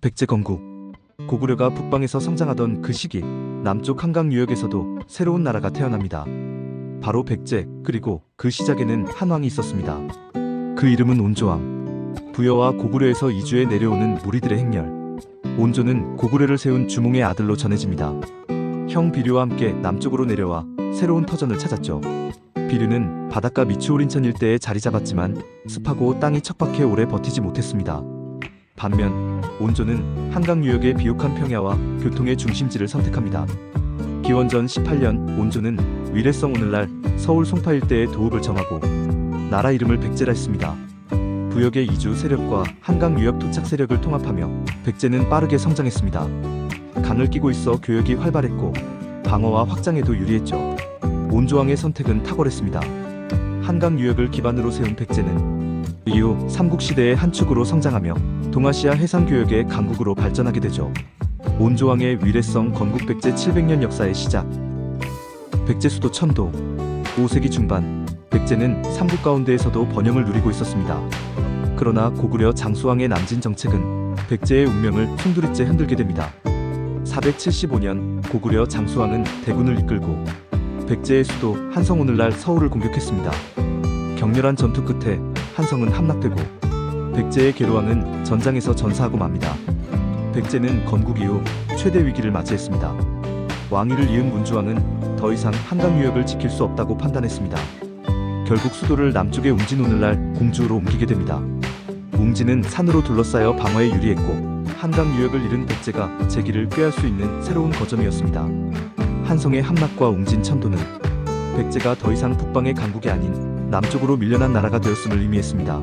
백제 건국. 고구려가 북방에서 성장하던 그 시기, 남쪽 한강 유역에서도 새로운 나라가 태어납니다. 바로 백제, 그리고 그 시작에는 한 왕이 있었습니다. 그 이름은 온조왕. 부여와 고구려에서 이주해 내려오는 무리들의 행렬. 온조는 고구려를 세운 주몽의 아들로 전해집니다. 형 비류와 함께 남쪽으로 내려와 새로운 터전을 찾았죠. 비류는 바닷가 미추홀인천 일대에 자리 잡았지만 습하고 땅이 척박해 오래 버티지 못했습니다. 반면 온조는 한강 유역의 비옥한 평야와 교통의 중심지를 선택합니다. 기원전 18년 온조는 위례성 오늘날 서울 송파 일대에 도읍을 정하고 나라 이름을 백제라 했습니다. 부역의 이주 세력과 한강 유역 토착 세력을 통합하며 백제는 빠르게 성장했습니다. 강을 끼고 있어 교역이 활발했고 방어와 확장에도 유리했죠. 온조왕의 선택은 탁월했습니다. 한강 유역을 기반으로 세운 백제는 이후 삼국시대의 한 축으로 성장하며 동아시아 해상교역의 강국으로 발전하게 되죠. 온조왕의 위례성 건국 백제 700년 역사의 시작. 백제 수도 천도. 5세기 중반, 백제는 삼국 가운데에서도 번영을 누리고 있었습니다. 그러나 고구려 장수왕의 남진 정책은 백제의 운명을 송두리째 흔들게 됩니다. 475년 고구려 장수왕은 대군을 이끌고 백제의 수도 한성 오늘날 서울을 공격했습니다. 격렬한 전투 끝에 한성은 함락되고 백제의 계로왕은 전장에서 전사하고 맙니다. 백제는 건국 이후 최대 위기를 맞이했습니다. 왕위를 이은 문주왕은 더 이상 한강 유역을 지킬 수 없다고 판단했습니다. 결국 수도를 남쪽의 웅진 오늘날 공주로 옮기게 됩니다. 웅진은 산으로 둘러싸여 방어에 유리했고 한강 유역을 잃은 백제가 재기를 꾀할 수 있는 새로운 거점이었습니다. 한성의 함락과 웅진 천도는 백제가 더 이상 북방의 강국이 아닌 남쪽으로 밀려난 나라가 되었음을 의미했습니다.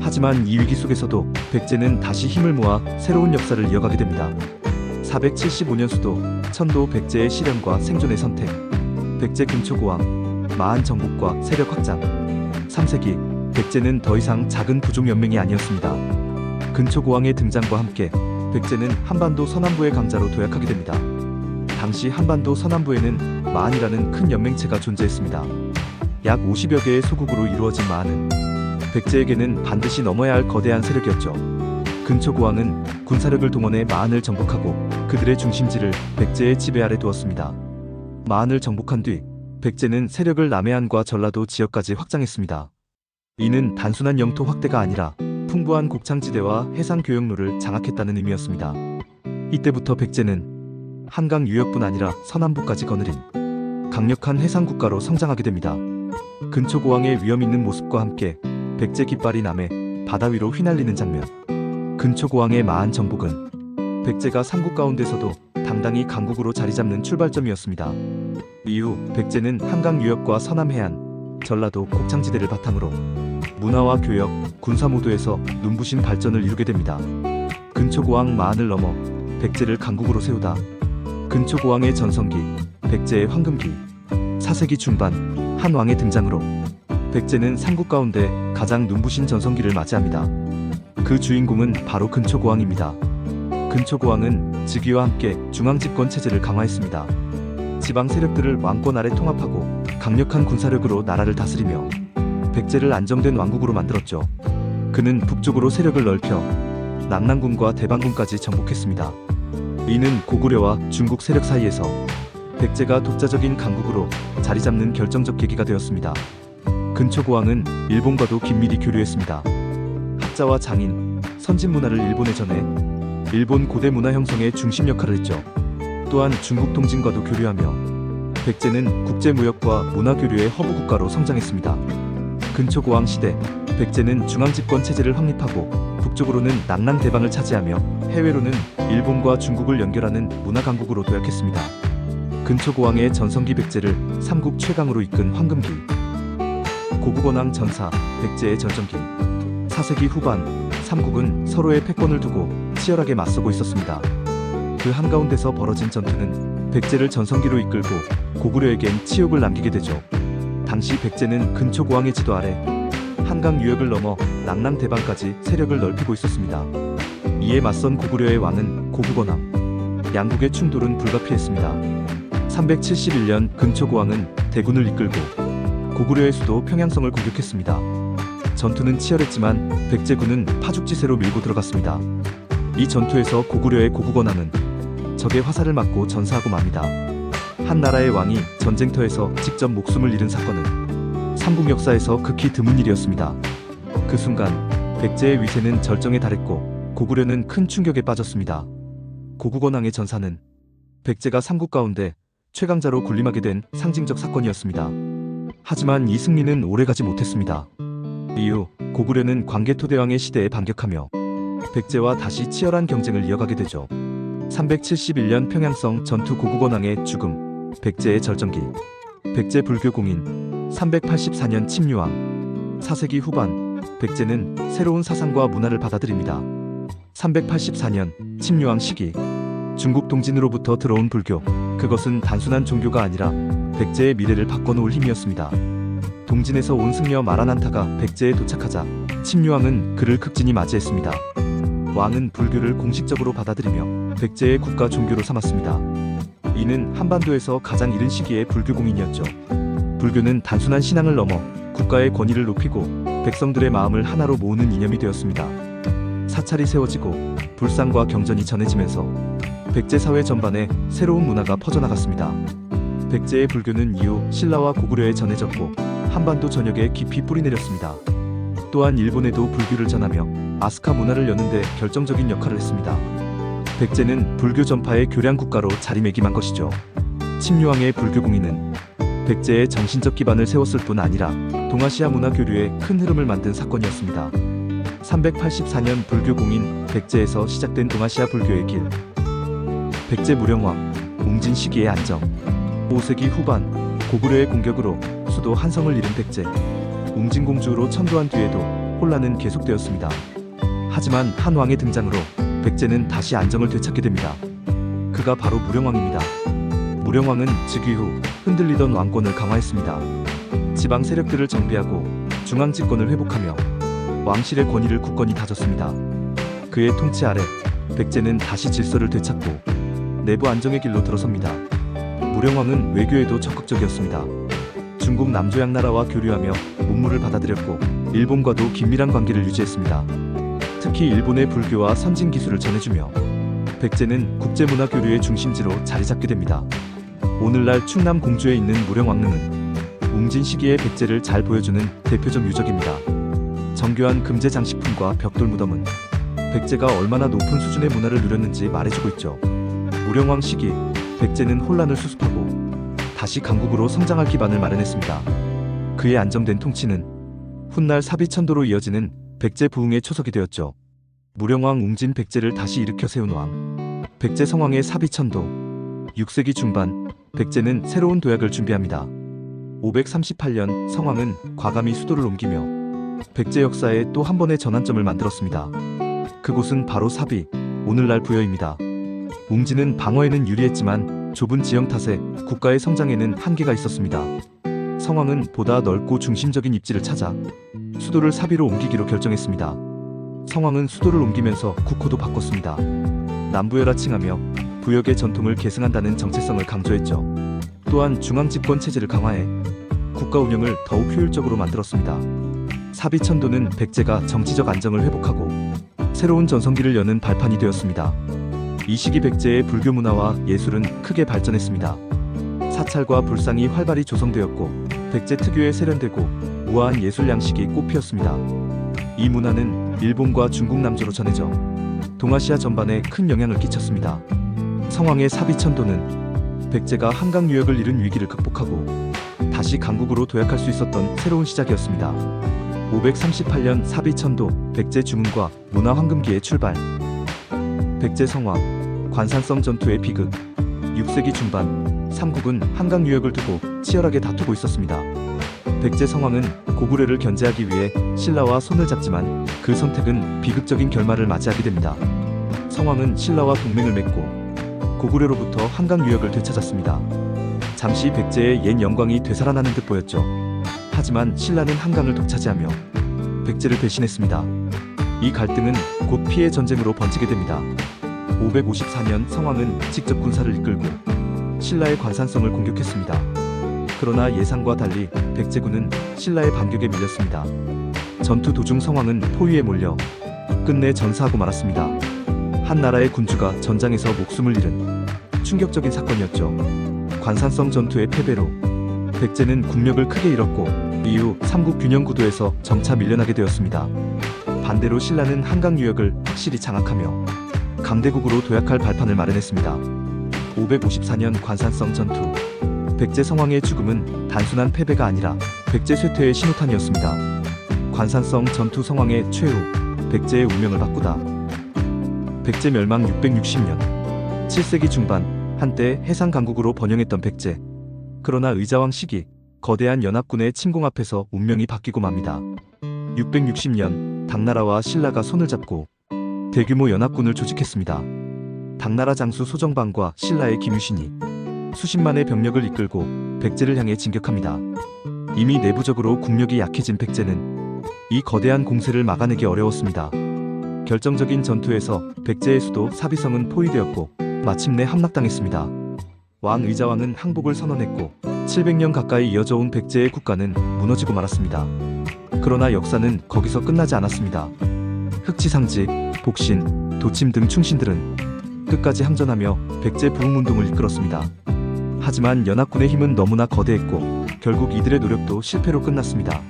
하지만 이 위기 속에서도 백제는 다시 힘을 모아 새로운 역사를 이어가게 됩니다. 475년 수도 천도 백제의 실현과 생존의 선택. 백제 근초고왕, 마한 정복과 세력 확장. 3세기, 백제는 더 이상 작은 부족 연맹이 아니었습니다. 근초고왕의 등장과 함께 백제는 한반도 서남부의 강자로 도약하게 됩니다. 당시 한반도 서남부에는 마한이라는 큰 연맹체가 존재했습니다. 약 50여 개의 소국으로 이루어진 마한은 백제에게는 반드시 넘어야 할 거대한 세력이었죠. 근초고왕은 군사력을 동원해 마한을 정복하고 그들의 중심지를 백제의 지배 아래 두었습니다. 마한을 정복한 뒤 백제는 세력을 남해안과 전라도 지역까지 확장했습니다. 이는 단순한 영토 확대가 아니라 풍부한 곡창지대와 해상 교역로를 장악했다는 의미였습니다. 이때부터 백제는 한강 유역뿐 아니라 서남부까지 거느린 강력한 해상 국가로 성장하게 됩니다. 근초고왕의 위험 있는 모습과 함께 백제 깃발이 남해 바다 위로 휘날리는 장면. 근초고왕의 마한 정복은 백제가 삼국 가운데서도 당당히 강국으로 자리잡는 출발점이었습니다. 이후 백제는 한강 유역과 서남 해안, 전라도 곡창지대를 바탕으로 문화와 교역, 군사 모두에서 눈부신 발전을 이루게 됩니다. 근초고왕 마한을 넘어 백제를 강국으로 세우다. 근초고왕의 전성기, 백제의 황금기. 4세기 중반, 한 왕의 등장으로 백제는 삼국 가운데 가장 눈부신 전성기를 맞이합니다. 그 주인공은 바로 근초고왕입니다. 근초고왕은 즉위와 함께 중앙집권 체제를 강화했습니다. 지방 세력들을 왕권 아래 통합하고 강력한 군사력으로 나라를 다스리며 백제를 안정된 왕국으로 만들었죠. 그는 북쪽으로 세력을 넓혀 남랑군과 대방군까지 정복했습니다. 이는 고구려와 중국 세력 사이에서 백제가 독자적인 강국으로 자리잡는 결정적 계기가 되었습니다. 근초고왕은 일본과도 긴밀히 교류했습니다. 학자와 장인, 선진 문화를 일본에 전해 일본 고대 문화 형성의 중심 역할을 했죠. 또한 중국 통진과도 교류하며 백제는 국제무역과 문화교류의 허브 국가로 성장했습니다. 근초고왕 시대, 백제는 중앙집권 체제를 확립하고 북쪽으로는 남랑 대방을 차지하며 해외로는 일본과 중국을 연결하는 문화강국으로 도약했습니다. 근초고왕의 전성기 백제를 삼국 최강으로 이끈 황금기. 고국원왕 전사, 백제의 전성기. 4세기 후반, 삼국은 서로의 패권을 두고 치열하게 맞서고 있었습니다. 그 한가운데서 벌어진 전투는 백제를 전성기로 이끌고 고구려에겐 치욕을 남기게 되죠. 당시 백제는 근초고왕의 지도 아래 한강 유역을 넘어 남랑 대방까지 세력을 넓히고 있었습니다. 이에 맞선 고구려의 왕은 고국원왕. 양국의 충돌은 불가피했습니다. 371년 근초고왕은 대군을 이끌고 고구려의 수도 평양성을 공격했습니다. 전투는 치열했지만 백제군은 파죽지세로 밀고 들어갔습니다. 이 전투에서 고구려의 고국원왕은 적의 화살을 맞고 전사하고 맙니다. 한 나라의 왕이 전쟁터에서 직접 목숨을 잃은 사건은 삼국 역사에서 극히 드문 일이었습니다. 그 순간 백제의 위세는 절정에 달했고 고구려는 큰 충격에 빠졌습니다. 고국원왕의 전사는 백제가 삼국 가운데 최강자로 군림하게 된 상징적 사건이었습니다. 하지만 이 승리는 오래가지 못했습니다. 이후 고구려는 광개토대왕의 시대에 반격하며 백제와 다시 치열한 경쟁을 이어가게 되죠. 371년 평양성 전투 고국원왕의 죽음, 백제의 절정기, 백제 불교 공인, 384년 침유왕. 4세기 후반, 백제는 새로운 사상과 문화를 받아들입니다. 384년 침유왕 시기, 중국 동진으로부터 들어온 불교, 그것은 단순한 종교가 아니라 백제의 미래를 바꿔놓을 힘이었습니다. 동진에서 온 승려 마라난타가 백제에 도착하자 침유왕은 그를 극진히 맞이했습니다. 왕은 불교를 공식적으로 받아들이며 백제의 국가 종교로 삼았습니다. 이는 한반도에서 가장 이른 시기의 불교 공인이었죠. 불교는 단순한 신앙을 넘어 국가의 권위를 높이고 백성들의 마음을 하나로 모으는 이념이 되었습니다. 사찰이 세워지고 불상과 경전이 전해지면서 백제 사회 전반에 새로운 문화가 퍼져나갔습니다. 백제의 불교는 이후 신라와 고구려에 전해졌고 한반도 전역에 깊이 뿌리내렸습니다. 또한 일본에도 불교를 전하며 아스카 문화를 여는데 결정적인 역할을 했습니다. 백제는 불교 전파의 교량 국가로 자리매김한 것이죠. 침유왕의 불교 공인은 백제의 정신적 기반을 세웠을 뿐 아니라 동아시아 문화 교류에 큰 흐름을 만든 사건이었습니다. 384년 불교 공인 백제에서 시작된 동아시아 불교의 길. 백제 무령왕, 웅진 시기의 안정. 5세기 후반, 고구려의 공격으로 수도 한성을 잃은 백제. 웅진공주로 천도한 뒤에도 혼란은 계속되었습니다. 하지만 한 왕의 등장으로 백제는 다시 안정을 되찾게 됩니다. 그가 바로 무령왕입니다. 무령왕은 즉위 후 흔들리던 왕권을 강화했습니다. 지방 세력들을 정비하고 중앙 집권을 회복하며 왕실의 권위를 굳건히 다졌습니다. 그의 통치 아래 백제는 다시 질서를 되찾고 내부 안정의 길로 들어섭니다. 무령왕은 외교에도 적극적이었습니다. 중국 남조양 나라와 교류하며 문물을 받아들였고 일본과도 긴밀한 관계를 유지했습니다. 특히 일본의 불교와 선진 기술을 전해주며 백제는 국제문화 교류의 중심지로 자리잡게 됩니다. 오늘날 충남 공주에 있는 무령왕릉은 웅진 시기의 백제를 잘 보여주는 대표적 유적입니다. 정교한 금제 장식품과 벽돌 무덤은 백제가 얼마나 높은 수준의 문화를 누렸는지 말해주고 있죠. 무령왕 시기, 백제는 혼란을 수습하고 다시 강국으로 성장할 기반을 마련했습니다. 그의 안정된 통치는 훗날 사비천도로 이어지는 백제 부흥의 초석이 되었죠. 무령왕 웅진 백제를 다시 일으켜 세운 왕. 백제 성왕의 사비천도. 6세기 중반, 백제는 새로운 도약을 준비합니다. 538년 성왕은 과감히 수도를 옮기며 백제 역사에 또 한 번의 전환점을 만들었습니다. 그곳은 바로 사비, 오늘날 부여입니다. 웅진은 방어에는 유리했지만 좁은 지형 탓에 국가의 성장에는 한계가 있었습니다. 성왕은 보다 넓고 중심적인 입지를 찾아 수도를 사비로 옮기기로 결정했습니다. 성왕은 수도를 옮기면서 국호도 바꿨습니다. 남부여라 칭하며 부역의 전통을 계승한다는 정체성을 강조했죠. 또한 중앙 집권 체제를 강화해 국가 운영을 더욱 효율적으로 만들었습니다. 사비천도는 백제가 정치적 안정을 회복하고 새로운 전성기를 여는 발판이 되었습니다. 이 시기 백제의 불교 문화와 예술은 크게 발전했습니다. 사찰과 불상이 활발히 조성되었고 백제 특유의 세련되고 우아한 예술 양식이 꽃피었습니다. 이 문화는 일본과 중국 남조로 전해져 동아시아 전반에 큰 영향을 끼쳤습니다. 성왕의 사비천도는 백제가 한강 유역을 잃은 위기를 극복하고 다시 강국으로 도약할 수 있었던 새로운 시작이었습니다. 538년 사비천도, 백제 주문과 문화 황금기의 출발. 백제 성왕, 관산성 전투의 비극. 6세기 중반, 삼국은 한강 유역을 두고 치열하게 다투고 있었습니다. 백제 성왕은 고구려를 견제하기 위해 신라와 손을 잡지만 그 선택은 비극적인 결말을 맞이하게 됩니다. 성왕은 신라와 동맹을 맺고 고구려로부터 한강 유역을 되찾았습니다. 잠시 백제의 옛 영광이 되살아나는 듯 보였죠. 하지만 신라는 한강을 독차지하며 백제를 배신했습니다. 이 갈등은 곧 피해 전쟁으로 번지게 됩니다. 554년 성왕은 직접 군사를 이끌고 신라의 관산성을 공격했습니다. 그러나 예상과 달리 백제군은 신라의 반격에 밀렸습니다. 전투 도중 성왕은 포위에 몰려 끝내 전사하고 말았습니다. 한 나라의 군주가 전장에서 목숨을 잃은 충격적인 사건이었죠. 관산성 전투의 패배로 백제는 국력을 크게 잃었고 이후 삼국 균형 구도에서 점차 밀려나게 되었습니다. 반대로 신라는 한강 유역을 확실히 장악하며 강대국으로 도약할 발판을 마련했습니다. 554년 관산성 전투. 백제 성왕의 죽음은 단순한 패배가 아니라 백제 쇠퇴의 신호탄이었습니다. 관산성 전투 성왕의 최후, 백제의 운명을 바꾸다. 백제 멸망 660년. 7세기 중반, 한때 해상 강국으로 번영했던 백제. 그러나 의자왕 시기, 거대한 연합군의 침공 앞에서 운명이 바뀌고 맙니다. 660년, 당나라와 신라가 손을 잡고 대규모 연합군을 조직했습니다. 당나라 장수 소정방과 신라의 김유신이 수십만의 병력을 이끌고 백제를 향해 진격합니다. 이미 내부적으로 국력이 약해진 백제는 이 거대한 공세를 막아내기 어려웠습니다. 결정적인 전투에서 백제의 수도 사비성은 포위되었고 마침내 함락당했습니다. 왕 의자왕은 항복을 선언했고 700년 가까이 이어져 온 백제의 국가는 무너지고 말았습니다. 그러나 역사는 거기서 끝나지 않았습니다. 흑지상직, 복신, 도침 등 충신들은 끝까지 항전하며 백제 부흥운동을 이끌었습니다. 하지만 연합군의 힘은 너무나 거대했고 결국 이들의 노력도 실패로 끝났습니다.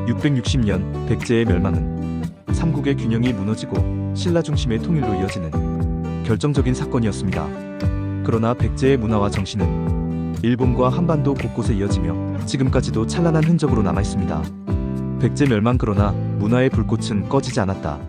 660년 백제의 멸망은 삼국의 균형이 무너지고 신라 중심의 통일로 이어지는 결정적인 사건이었습니다. 그러나 백제의 문화와 정신은 일본과 한반도 곳곳에 이어지며 지금까지도 찬란한 흔적으로 남아있습니다. 백제 멸망. 그러나 문화의 불꽃은 꺼지지 않았다.